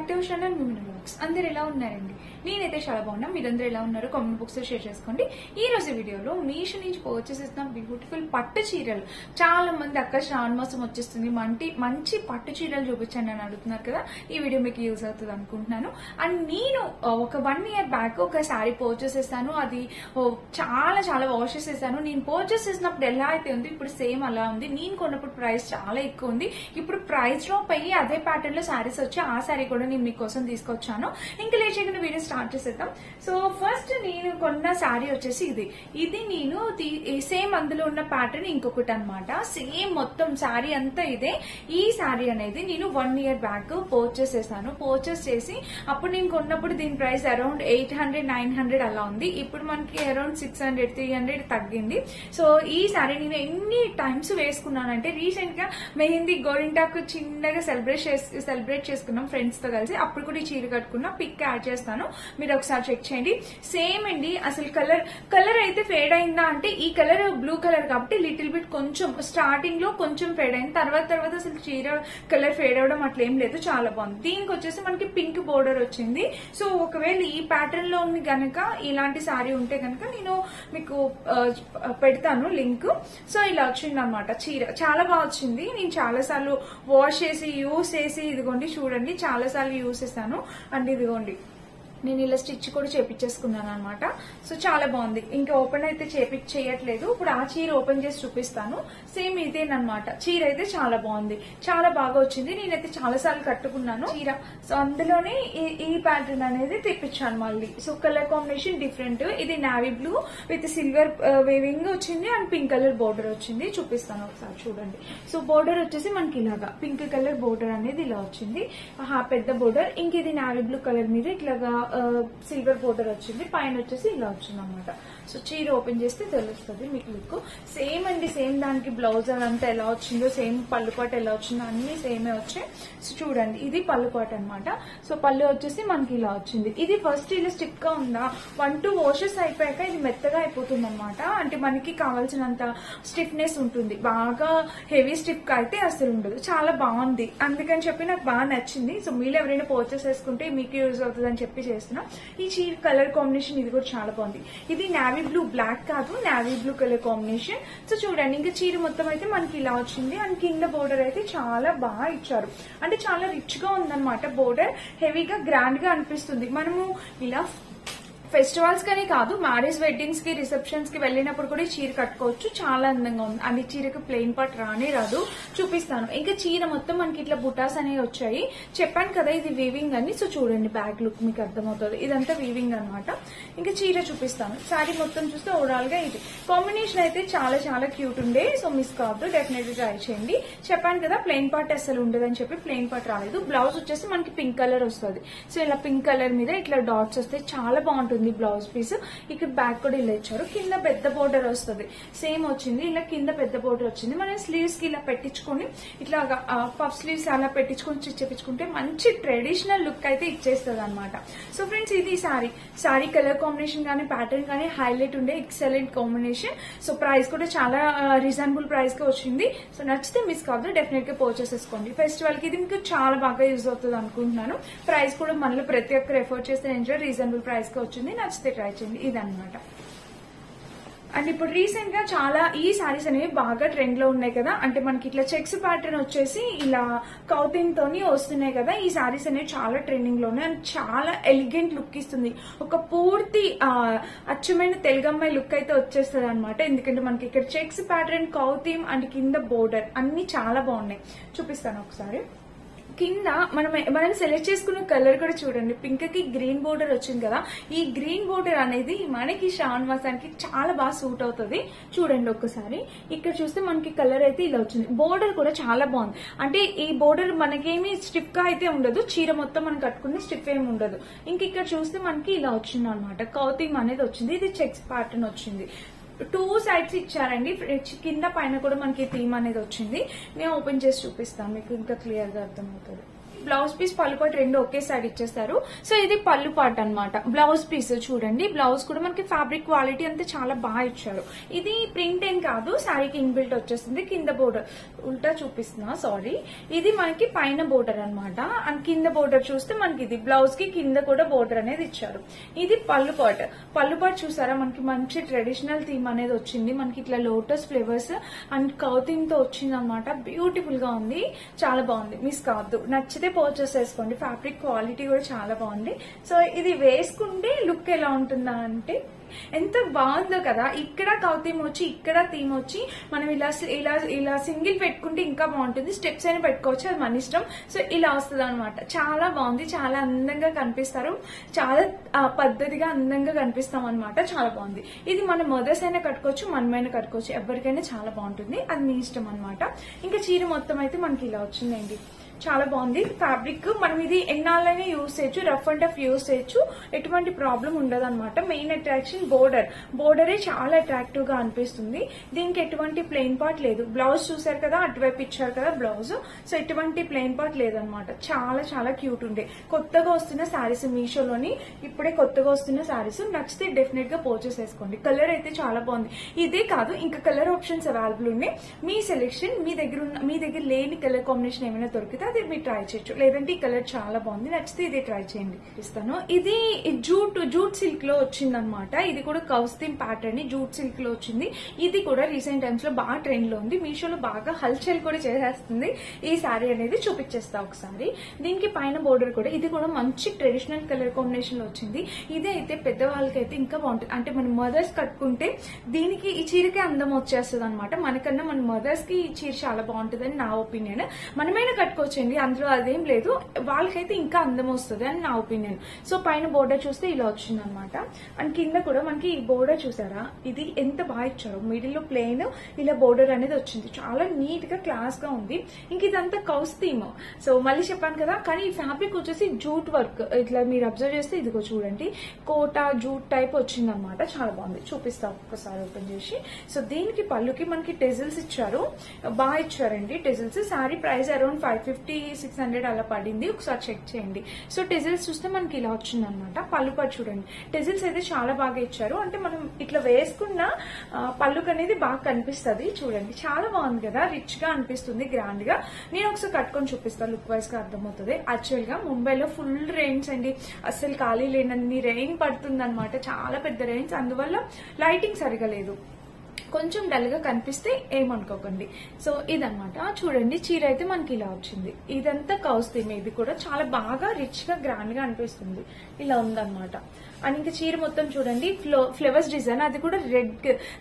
Back to channel moment box. అందరు ఎలా ఉన్నారండి? నేనైతే చాలా బాగున్నా. మీరందరూ ఎలా ఉన్నారు? కామెంట్ బాక్స్ లో షేర్ చేసుకోండి. ఈ రోజు వీడియోలో మీషో నుంచి పర్చేస్ చేసిన బ్యూటిఫుల్ పట్టు చీరలు. చాలా మంది అక్క శ్రావణ మాసం వచ్చేస్తుంది, మంచి పట్టు చీరలు చూపించండి అని అడుగుతున్నారు కదా. ఈ వీడియో మీకు యూజ్ అవుతుంది అనుకుంటున్నాను. అండ్ నేను ఒక 1 year బ్యాక్ ఒక శారీ పర్చేస్ చేశాను. అది చాలా వాష్ చేసేసాను. నేను పర్చేస్ చేసినప్పుడు ఎలా అయితే ఉంది ఇప్పుడు సేమ్ అలా ఉంది. నేను కొన్నప్పుడు ప్రైస్ చాలా ఎక్కువ ఉంది. ఇప్పుడు ప్రైస్ డ్రాప్ అయ్యి అదే ప్యాటర్న్ లో శారీస్ వచ్చి ఆ శారీ కూడా నేను మీకోసం తీసుకొచ్చాను. ఇంకా లేట్ చేయకుండా వీడియో స్టార్ట్ చేసేద్దాం. సో ఫస్ట్ నేను కొన్న శారీ వచ్చేసి ఇది నేను సేమ్ అందులో ఉన్న ప్యాటర్న్ ఇంకొకటి అనమాట. సేమ్ మొత్తం శారీ అంతా ఇదే. ఈ శారీ అనేది నేను 1 year బ్యాక్ పర్చేస్ చేశాను. పర్చేస్ చేసి అప్పుడు నేను కొన్నప్పుడు దీని ప్రైస్ అరౌండ్ 800-900 అలా ఉంది. ఇప్పుడు మనకి అరౌండ్ 600-300 తగ్గింది. సో ఈ శారీ నేను ఎన్ని టైమ్స్ వేసుకున్నానంటే రీసెంట్ గా మెహందీ గోరింటాకు చిన్నగా సెలబ్రేట్ చేసుకున్నాం ఫ్రెండ్స్ తో కలిసి. అప్పుడు కూడా ఈ చీర కట్టుకున్నా. పిక్ యాడ్ చేస్తాను, మీరు ఒకసారి చెక్ చేయండి. సేమ్ అండి. అసలు కలర్ అయితే ఫేడ్ అయిందా అంటే ఈ కలర్ బ్లూ కలర్ కాబట్టి లిటిల్ బిట్ కొంచెం స్టార్టింగ్ లో కొంచెం ఫేడ్ అయింది. తర్వాత అసలు చీర కలర్ ఫేడ్ అవడం అట్లా ఏం లేదు. చాలా బాగుంది. దీనికి వచ్చేసి మనకి పింక్ బోర్డర్ వచ్చింది. సో ఒకవేళ ఈ ప్యాటర్న్ లో ఉంది గనక, ఇలాంటి శారీ ఉంటే గనక నేను మీకు పెడతాను లింక్. సో ఇలా వచ్చింది అనమాట చీర. చాలా బాగా వచ్చింది. నేను చాలా సార్లు వాష్ చేసి యూస్ చేసి ఇదిగోండి చూడండి చాలా సార్లు యూస్ చేశాను. అండ్ ఇదిగోండి నేను ఇలా స్టిచ్ కూడా చేపించేసుకున్నాను అనమాట. సో చాలా బాగుంది. ఇంకా ఓపెన్ అయితే చేయట్లేదు. ఇప్పుడు ఆ చీర ఓపెన్ చేసి చూపిస్తాను. సేమ్ ఇదేనమాట. చీర అయితే చాలా బాగుంది, చాలా బాగా వచ్చింది. నేనైతే చాలా సార్లు కట్టుకున్నాను చీర. సో అందులోనే ఈ ప్యాటర్న్ అనేది తెప్పించాను మళ్ళీ. So colour combination different. ఇది navy blue with silver weaving వచ్చింది అండ్ పింక్ కలర్ బోర్డర్ వచ్చింది. చూపిస్తాను ఒకసారి చూడండి. సో బోర్డర్ వచ్చేసి మనకి ఇలాగా పింక్ కలర్ బోర్డర్ అనేది ఇలా వచ్చింది, పెద్ద బోర్డర్. ఇంక ఇది నావీ బ్లూ కలర్ మీద ఇట్లాగా సిల్వర్ బోర్డర్ వచ్చింది. పైన వచ్చేసి ఇలా వచ్చింది అనమాట. సో చీర ఓపెన్ చేస్తే తెలుస్తుంది మీకు లుక్. సేమ్ అండి, సేమ్ దానికి బ్లౌజ్ అదంతా ఎలా వచ్చిందో, సేమ్ పళ్ళుపాటు ఎలా వచ్చిందో అన్ని సేమే వచ్చాయి. సో చూడండి ఇది పళ్ళుపాటు అనమాట. సో పళ్ళు వచ్చేసి మనకి ఇలా వచ్చింది. ఇది ఫస్ట్ ఇలా స్టిక్ గా ఉందా, 1-2 వాషెస్ అయిపోయాక ఇది మెత్తగా అయిపోతుంది అనమాట. అంటే మనకి కావాల్సినంత స్టిఫ్నెస్ ఉంటుంది. బాగా హెవీ స్టిఫ్ గా అయితే అసలు ఉండదు. చాలా బాగుంది, అందుకని చెప్పి నాకు బాగా నచ్చింది. సో మీరు ఎవరైనా పర్చేస్ చేసుకుంటే మీకు యూజ్ అవుతుంది అని చెప్పి చేస్తున్నా. ఈ చీర కలర్ కాంబినేషన్ ఇది కూడా చాలా బాగుంది. ఇది నావీ బ్లూ బ్లాక్ కాదు, navy blue colour combination. So చూడండి ఇంకా చీర మొత్తం అయితే మనకి ఇలా వచ్చింది. అండ్ కింద బోర్డర్ అయితే చాలా బాగా ఇచ్చారు. అంటే చాలా రిచ్ గా ఉందన్నమాట. బోర్డర్ హెవీగా గ్రాండ్ గా అనిపిస్తుంది. మనము ఇలా ఫెస్టివల్స్ కనే కాదు, మ్యారేజ్ వెడ్డింగ్స్ కి రిసెప్షన్స్ కి వెళ్ళినప్పుడు కూడా చీర కట్టుకోవచ్చు. చాలా అందంగా ఉంది. అన్ని చీరకు ప్లెయిన్ పార్ట్ రాదు. చూపిస్తాను. ఇంకా చీర మొత్తం మనకి ఇట్లా బుటాస్ అనేవి వచ్చాయి. చెప్పాను కదా ఇది వీవింగ్ అని. సో చూడండి బ్యాక్ లుక్ మీకు అర్థమవుతుంది. ఇదంతా వీవింగ్ అనమాట. ఇంకా చీర చూపిస్తాను. శారీ మొత్తం చూస్తే ఓవరాల్ గా ఇది కాంబినేషన్ అయితే చాలా క్యూట్ ఉండే. సో మిస్ కావద్దు, డెఫినెట్లీ ట్రై చేయండి. చెప్పాను కదా ప్లెయిన్ పార్ట్ అసలు ఉండదని చెప్పి, ప్లెయిన్ పార్ట్ రాలేదు. బ్లౌజ్ వచ్చేసి మనకి పింక్ కలర్ వస్తుంది. సో ఇలా పింక్ కలర్ మీద ఇట్లా డాట్స్ వస్తే చాలా బాగుంటుంది బ్లౌజ్ పీస్. ఇక్కడ బ్యాక్ కూడా ఇలా ఇచ్చారు. కింద పెద్ద బోర్డర్ వస్తుంది. సేమ్ వచ్చింది. ఇలా కింద పెద్ద బోర్డర్ వచ్చింది. మనం స్లీవ్స్ కి ఇలా పెట్టించుకొని ఇట్లా పఫ్ స్లీవ్స్ అలా పెట్టించుకొని స్టిచ్ చేపించుకుంటే మంచి ట్రెడిషనల్ లుక్ అయితే ఇచ్చేస్తుంది అనమాట. సో ఫ్రెండ్స్ ఇది శారీ కలర్ కాంబినేషన్ కానీ ప్యాటర్న్ కానీ హైలైట్ ఉండే ఎక్సలెంట్ కాంబినేషన్. సో ప్రైస్ కూడా చాలా రీజనబుల్ ప్రైస్ కి వచ్చింది. సో నచ్చితే మిస్ కావద్దు, డెఫినెట్ గా పర్చేస్ చేసుకోండి. ఫెస్టివల్ కి ఇది మీకు చాలా బాగా యూజ్ అవుతుంది అనుకుంటున్నాను. ప్రైస్ కూడా మనలో ప్రతి ఒక్కరు ఎఫర్ట్ చేస్తే రీజనబుల్ ప్రైస్ కి వచ్చింది. నచ్చితే ట్రై చేయండి. ఇదన్నమాట. అండ్ ఇప్పుడు రీసెంట్ గా చాలా ఈ సారీస్ అనేవి బాగా ట్రెండ్ లో ఉన్నాయి కదా. అంటే మనకి ఇట్లా చెక్స్ ప్యాటర్న్ వచ్చేసి ఇలా కౌటింగ్ తోని వస్తున్నాయి కదా. ఈ సారీస్ అనేవి చాలా ట్రెండింగ్ లో ఉన్నాయి. అండ్ చాలా ఎలిగెంట్ లుక్ ఇస్తుంది. ఒక పూర్తి అచ్చమైన తెలుగమ్మాయి లుక్ అయితే వచ్చేస్తుంది అనమాట. ఎందుకంటే మనకి ఇక్కడ చెక్స్ ప్యాటర్న్, కౌతిమ్ అండ్ కింద బోర్డర్ అన్ని చాలా బాగున్నాయి. చూపిస్తాను ఒకసారి. కింద మనం సెలెక్ట్ చేసుకున్న కలర్ కూడా చూడండి. పింక్ కి గ్రీన్ బోర్డర్ వచ్చింది కదా. ఈ గ్రీన్ బోర్డర్ అనేది మనకి శ్రావణ మాసానికి చాలా బాగా సూట్ అవుతుంది. చూడండి ఒక్కసారి. ఇక్కడ చూస్తే మనకి కలర్ అయితే ఇలా వచ్చింది. బోర్డర్ కూడా చాలా బాగుంది. అంటే ఈ బోర్డర్ మనకేమి స్టిఫ్ గా అయితే ఉండదు. చీర మొత్తం మనం కట్టుకుని స్టిఫ్ ఏమి ఉండదు. ఇంక ఇక్కడ చూస్తే మనకి ఇలా వచ్చింది అనమాట. కౌతింగ్ అనేది వచ్చింది. ఇది చెక్స్ ప్యాటర్న్ వచ్చింది. 2 సైడ్స్ ఇచ్చారండి. కింద పైన కూడా మనకి థీమ్ అనేది వచ్చింది. నేను ఓపెన్ చేసి చూపిస్తాను, మీకు ఇంకా క్లియర్ గా అర్థమవుతుంది. బ్లౌజ్ పీస్ పళ్ళు పాటు రెండు ఒకేసారి ఇచ్చేస్తారు. సో ఇది పళ్ళు పాటు అన్నమాట. బ్లౌజ్ పీస్ చూడండి, బ్లౌజ్ కూడా మనకి ఫ్యాబ్రిక్ క్వాలిటీ అంతా చాలా బాగా ఇచ్చారు. ఇది ప్రింట్ ఏం కాదు, శారీకి ఇన్బిల్ట్ వచ్చేస్తుంది. కింద బోర్డర్ ఉల్టా చూపిస్తున్నా, సారీ. ఇది మనకి పైన బోర్డర్ అన్నమాట. అండ్ కింద బోర్డర్ చూస్తే మనకి ఇది బ్లౌజ్ కి కింద కూడా బోర్డర్ అనేది ఇచ్చారు. ఇది పళ్ళు పాటు. పళ్ళు పాటు చూసారా, మనకి మంచి ట్రెడిషనల్ థీమ్ అనేది వచ్చింది. మనకి ఇట్లా లోటస్ ఫ్లేవర్స్ అండ్ కౌతింగ్ తో వచ్చింది అనమాట. బ్యూటిఫుల్ గా ఉంది, చాలా బాగుంది. మిస్ కావద్దు, నచ్చితే పర్చేస్ చేసుకోండి. ఫ్యాబ్రిక్ క్వాలిటీ కూడా చాలా బాగుంది. సో ఇది వేసుకుంటే లుక్ ఎలా ఉంటుందా అంటే ఎంత బాగుందో కదా. ఇక్కడ కౌతీమ్ వచ్చి ఇక్కడ థీమ్ వచ్చి మనం ఇలా ఇలా ఇలా సింగిల్ పెట్టుకుంటే ఇంకా బాగుంటుంది. స్టెప్స్ అయినా పెట్టుకోవచ్చు, అది మన ఇష్టం. సో ఇలా వస్తుంది అనమాట. చాలా బాగుంది, చాలా అందంగా కనిపిస్తారు, చాలా పద్ధతిగా అందంగా కనిపిస్తాం అనమాట. చాలా బాగుంది. ఇది మన మదర్స్ అయినా కట్టుకోవచ్చు, మనమైనా కట్టుకోవచ్చు, ఎవరికైనా చాలా బాగుంటుంది. అది మీ ఇష్టం అనమాట. ఇంకా చీర మొత్తం అయితే మనకి ఇలా వచ్చిందండి. చాలా బాగుంది ఫ్యాబ్రిక్. మనం ఇది ఎన్నాళ్ళైనా యూజ్ చేయొచ్చు, రఫ్ అండ్ టఫ్ యూజ్ చేయొచ్చు, ఎటువంటి ప్రాబ్లం ఉండదు అనమాట. మెయిన్ అట్రాక్షన్ బోర్డరే చాలా అట్రాక్టివ్ గా అనిపిస్తుంది. దీనికి ఎటువంటి ప్లెయిన్ పార్ట్ లేదు. బ్లౌజ్ చూసారు కదా, అటువైపు ఇచ్చారు కదా బ్లౌజ్. సో ఎటువంటి ప్లెయిన్ పార్ట్ లేదనమాట. చాలా చాలా క్యూట్ ఉండే. కొత్తగా వస్తున్న శారీస్, మీషోలోని ఇప్పుడే కొత్తగా వస్తున్న శారీస్. నచ్చితే డెఫినెట్ గా పర్చేస్ చేసుకోండి. కలర్ అయితే చాలా బాగుంది. ఇదే కాదు, ఇంకా కలర్ ఆప్షన్స్ అవైలబుల్ ఉన్నాయి. మీ సెలెక్షన్, మీ దగ్గర లేని కలర్ కాంబినేషన్ ఏమైనా దొరికితే అది మీరు ట్రై చేయొచ్చు. లేదంటే ఈ కలర్ చాలా బాగుంది, నచ్చితే ఇది ట్రై చేయండి. ఇస్తాను. ఇది జూట్ సిల్క్ లో వచ్చింది అనమాట. ఇది కూడా కౌస్తీమ్ ప్యాటర్న్, జూట్ సిల్క్ లో వచ్చింది. ఇది కూడా రీసెంట్ టైమ్స్ లో బాగా ట్రెండ్ లో ఉంది. మీషోలో బాగా హల్చల్ కూడా చేసేస్తుంది ఈ శారీ అనేది. చూపించేస్తా ఒకసారి. దీనికి పైన బోర్డర్ కూడా, ఇది కూడా మంచి ట్రెడిషనల్ కలర్ కాంబినేషన్ లో వచ్చింది. ఇదే అయితే పెద్దవాళ్ళకైతే ఇంకా బాగుంటుంది. అంటే మన మదర్స్ కట్టుకుంటే దీనికి ఈ చీరకే అందం వచ్చేస్తుంది అనమాట. మనకన్నా మన మదర్స్ కి ఈ చీర చాలా బాగుంటుంది అని నా ఒపీనియన్. మనమైనా కట్టుకోవచ్చండి, అందులో అదేం లేదు. వాళ్ళకైతే ఇంకా అందం వస్తుంది అని నా ఒపీనియన్. సో పైన బోర్డర్ చూస్తే ఇలా వచ్చింది అనమాట. అండ్ కింద కూడా మనకి ఈ బోర్డర్ చూసారా, ఇది ఎంత బాగా ఇచ్చారు. మిడిల్ లో ప్లెయిన్ ఇలా బోర్డర్ అనేది వచ్చింది. చాలా నీట్ గా క్లాస్ గా ఉంది. ఇంక ఇదంతా కౌస్తీమ్. సో మళ్ళీ చెప్పాను కదా, కానీ ఈ ఫ్యాబ్రిక్ వచ్చేసి జూట్ వర్క్. ఇట్లా మీరు అబ్జర్వ్ చేస్తే ఇదిగో చూడండి, కోటా జూట్ టైప్ వచ్చింది అనమాట. చాలా బాగుంది. చూపిస్తా ఒక్కసారి ఓపెన్ చేసి. సో దీనికి పళ్ళుకి మనకి టెజిల్స్ ఇచ్చారు, బాగా ఇచ్చారండి టెజిల్స్. శారీ ప్రైస్ అరౌండ్ 550-600 అలా పడింది. ఒకసారి చెక్ చేయండి. సో టెజిల్స్ చూస్తే మనకి ఇలా వచ్చింది అనమాట. పళ్ళు పాటు చూడండి, టెజిల్స్ అయితే చాలా బాగా ఇచ్చారు. అంటే మనం ఇట్లా వేసుకున్న పళ్ళుకి అనేది బాగా కనిపిస్తుంది. చూడండి, చాలా బాగుంది కదా, రిచ్ గా అనిపిస్తుంది, గ్రాండ్ గా. నేను ఒకసారి కట్టుకొని చూపిస్తాను, లుక్ వైజ్ గా అర్థమవుతుంది. యాక్చువల్ గా ముంబైలో ఫుల్ రెయిన్స్ అండి, అసలు ఖాళీ లేనన్ని రెయిన్ పడుతుంది అనమాట. చాలా పెద్ద రెయిన్స్, అందువల్ల లైటింగ్ సరిగా లేదు, కొంచెం డల్ గా కనిపిస్తే ఏమనుకోకండి. సో ఇదన్నమాట. చూడండి, చీర అయితే మనకి ఇలా వచ్చింది. ఇదంతా కౌస్తీమ్. ఇది కూడా చాలా బాగా రిచ్ గా గ్రాండ్ గా అనిపిస్తుంది. ఇలా ఉందన్నమాట. అండ్ ఇంకా చీర మొత్తం చూడండి, ఫ్లవర్స్ డిజైన్, అది కూడా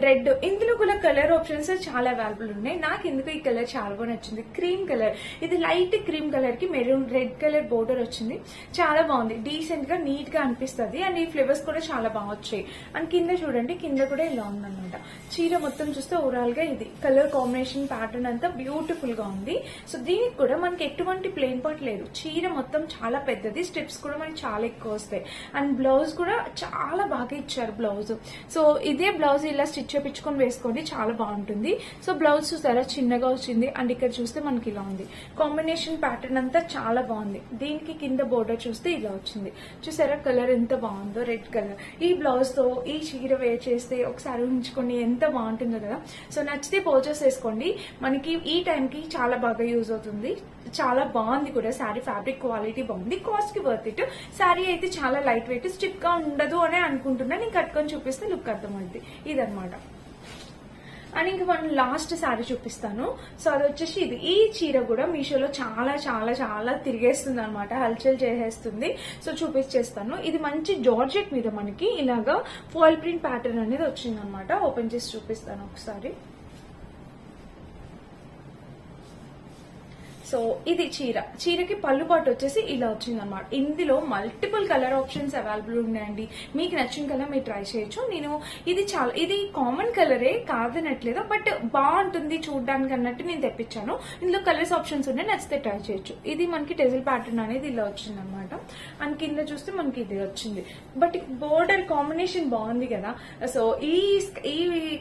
రెడ్. ఇందులో కూడా కలర్ ఆప్షన్స్ చాలా అవైలబుల్ ఉన్నాయి. నాకు ఎందుకు ఈ కలర్ చాలా బాగా నచ్చింది. క్రీమ్ కలర్, ఇది లైట్ క్రీమ్ కలర్ కి మెరూన్ రెడ్ కలర్ బోర్డర్ వచ్చింది. చాలా బాగుంది, డీసెంట్ గా నీట్ గా అనిపిస్తుంది. అండ్ ఈ ఫ్లవర్స్ కూడా చాలా బాగా వచ్చాయి. అండ్ కింద చూడండి, కింద కూడా ఇలా ఉందన్నమాట. చీర మొత్తం చూస్తే ఓవరాల్ గా ఇది కలర్ కాంబినేషన్ ప్యాటర్న్ అంతా బ్యూటిఫుల్ గా ఉంది. సో దీనికి కూడా మనకి ఎటువంటి ప్లెయిన్ పార్ట్ లేదు. చీర మొత్తం చాలా పెద్దది, స్టెప్స్ కూడా మనకి చాలా ఎక్కువ వస్తాయి. అండ్ బ్లౌజ్ కూడా చాలా బాగా ఇచ్చారు బ్లౌజ్. సో ఇదే బ్లౌజ్ ఇలా స్టిచ్ చేపించుకొని వేసుకోండి, చాలా బాగుంటుంది. సో బ్లౌజ్ చూసారా, చిన్నగా వచ్చింది. అండ్ ఇక్కడ చూస్తే మనకి ఇలా ఉంది. కాంబినేషన్ ప్యాటర్న్ అంతా చాలా బాగుంది. దీనికి కింద బోర్డర్ చూస్తే ఇలా వచ్చింది. చూసారా కలర్ ఎంత బాగుందో, రెడ్ కలర్. ఈ బ్లౌజ్ తో ఈ చీర వేర్ చేస్తే ఒకసారి ఊహించుకోండి ఎంత బాగుంటుందో కదా. సో నచ్చితే పర్చేస్ చేసుకోండి. మనకి ఈ టైంకి చాలా బాగా యూజ్ అవుతుంది. చాలా బాగుంది కూడా శారీ. ఫ్యాబ్రిక్ క్వాలిటీ బాగుంది, కాస్ట్ కి వర్త్ ఇట్. శారీ అయితే చాలా లైట్ వెయిట్, స్టిఫ్ గా ఉండదు అని అనుకుంటున్నా. నేను కట్టుకొని చూపిస్తే లుక్ అర్థమవుతుంది. ఇదన్నమాట. అండ్ ఇంకా మనం లాస్ట్ శారీ చూపిస్తాను. సో అది వచ్చేసి ఇది. ఈ చీర కూడా మీషోలో చాలా చాలా చాలా తిరిగేస్తుంది అనమాట, హల్చల్ చేసేస్తుంది. సో చూపించేస్తాను. ఇది మంచి జార్జెట్ మీద మనకి ఇలాగా ఫాయిల్ ప్రింట్ ప్యాటర్న్ అనేది వచ్చింది అనమాట. ఓపెన్ చేసి చూపిస్తాను ఒకసారి. సో ఇది చీరకి పళ్ళు పాటు వచ్చేసి ఇలా వచ్చింది అనమాట. ఇందులో మల్టిపుల్ కలర్ ఆప్షన్స్ అవైలబుల్ ఉన్నాయండి. మీకు నచ్చిన కలర్ మీరు ట్రై చేయొచ్చు. ఇది కామన్ కలరే కాదనట్లేదు, బట్ బాగుంటుంది చూడడానికి అన్నట్టు నేను తెప్పించాను. ఇందులో కలర్స్ ఆప్షన్స్ ఉన్నాయి, నచ్చితే ట్రై చేయొచ్చు. ఇది మనకి టెజిల్ ప్యాటర్న్ అనేది ఇలా వచ్చింది అనమాట. అండ్ కింద చూస్తే మనకి ఇది వచ్చింది. బట్ బోర్డర్ కాంబినేషన్ బాగుంది కదా. సో ఈ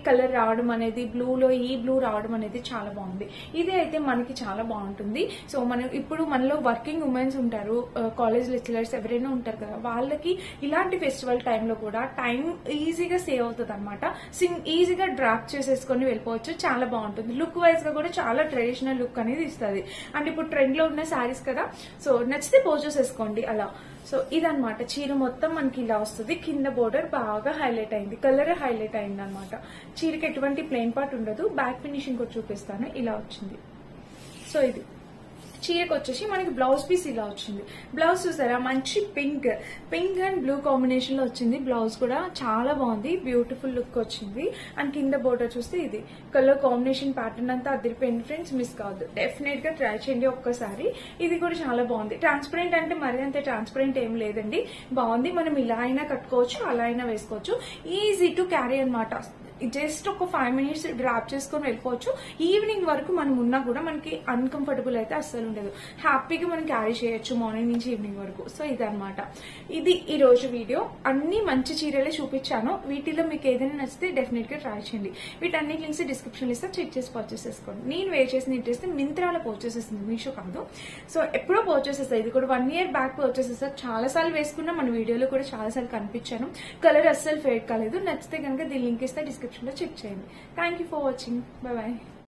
కలర్ రావడం అనేది, బ్లూలో ఈ బ్లూ రావడం అనేది చాలా బాగుంది. ఇది అయితే మనకి చాలా బాగుంటుంది. సో మనం ఇప్పుడు మనలో వర్కింగ్ ఉమెన్స్ ఉంటారు, కాలేజ్ లెక్చరర్స్ ఎవరైనా ఉంటారు కదా, వాళ్ళకి ఇలాంటి ఫెస్టివల్ టైంలో కూడా టైం ఈజీగా సేవ్ అవుతుంది అనమాట. ఈజీగా డ్రాప్ చేసేసుకొని వెళ్ళిపోవచ్చు. చాలా బాగుంటుంది. లుక్ వైజ్ గా కూడా చాలా ట్రెడిషనల్ లుక్ అనేది ఇస్తుంది. అండ్ ఇప్పుడు ట్రెండ్ లో ఉన్న శారీస్ కదా, సో నచ్చితే పర్చేస్ చేసుకోండి అలా. సో ఇదనమాట చీర మొత్తం మనకి ఇలా వస్తుంది. కింద బోర్డర్ బాగా హైలైట్ అయింది, కలర్ హైలైట్ అయింది అనమాట. చీరకి ఎటువంటి ప్లెయిన్ పార్ట్ ఉండదు. బ్యాక్ ఫినిషింగ్ కూడా చూపిస్తాను. ఇలా వచ్చింది. సో ఇది చీరకు వచ్చేసి మనకి బ్లౌజ్ పీస్ ఇలా వచ్చింది. బ్లౌజ్ చూసారా, మంచి పింక్ అండ్ బ్లూ కాంబినేషన్ లో వచ్చింది. బ్లౌజ్ కూడా చాలా బాగుంది, బ్యూటిఫుల్ లుక్ వచ్చింది. అండ్ కింద బోర్డర్ చూస్తే ఇది కలర్ కాంబినేషన్ ప్యాటర్న్ అంతా అదిరిపోయింది ఫ్రెండ్స్. మిస్ కావద్దు, డెఫినెట్ గా ట్రై చేయండి ఒక్కసారి. ఇది కూడా చాలా బాగుంది. ట్రాన్స్పరెంట్ అంటే మరి అంతే ట్రాన్స్పరెంట్ ఏం లేదండి, బాగుంది. మనం ఇలా అయినా కట్టుకోవచ్చు, అలా అయినా వేసుకోవచ్చు. ఈజీ టు క్యారీ అనమాట. జస్ట్ ఒక 5 minutes డ్రాప్ చేసుకొని వెళ్ళిపోవచ్చు. ఈవినింగ్ వరకు మనం ఉన్నా కూడా మనకి అన్కంఫర్టబుల్ అయితే అస్సలు ఉండదు. హ్యాపీగా మనం క్యారీ చేయొచ్చు మార్నింగ్ నుంచి ఈవినింగ్ వరకు. సో ఇదనమాట, ఇది ఈ రోజు వీడియో. అన్ని మంచి చీరలే చూపించాను. వీటిలో మీకు ఏదైనా నచ్చితే డెఫినెట్ గా ట్రై చేయండి. వీటన్ని లింక్స్ డిస్క్రిప్షన్ ఇస్తే చెక్ చేసి పర్చేస్ చేసుకోండి. నేను వేర్ చేసిన ఇంట్రెస్ట్ మింత్రాలో పర్చేస్ చేస్తుంది, మీషో కాదు. సో ఎప్పుడో పర్చేస్ చేస్తాను. ఇది కూడా 1 year బ్యాక్ పర్చేస్ చేస్తాను. చాలా సార్లు వేసుకున్నా, మన వీడియోలో కూడా చాలా సార్లు కనిపించాను. కలర్ అస్సలు ఫేడ్ కాలేదు. నచ్చితే కనుక దీని లింక్ ఇస్తే డిస్క్రిప్షన్ లో చెక్ చేయండి. Thank you for watching. By by.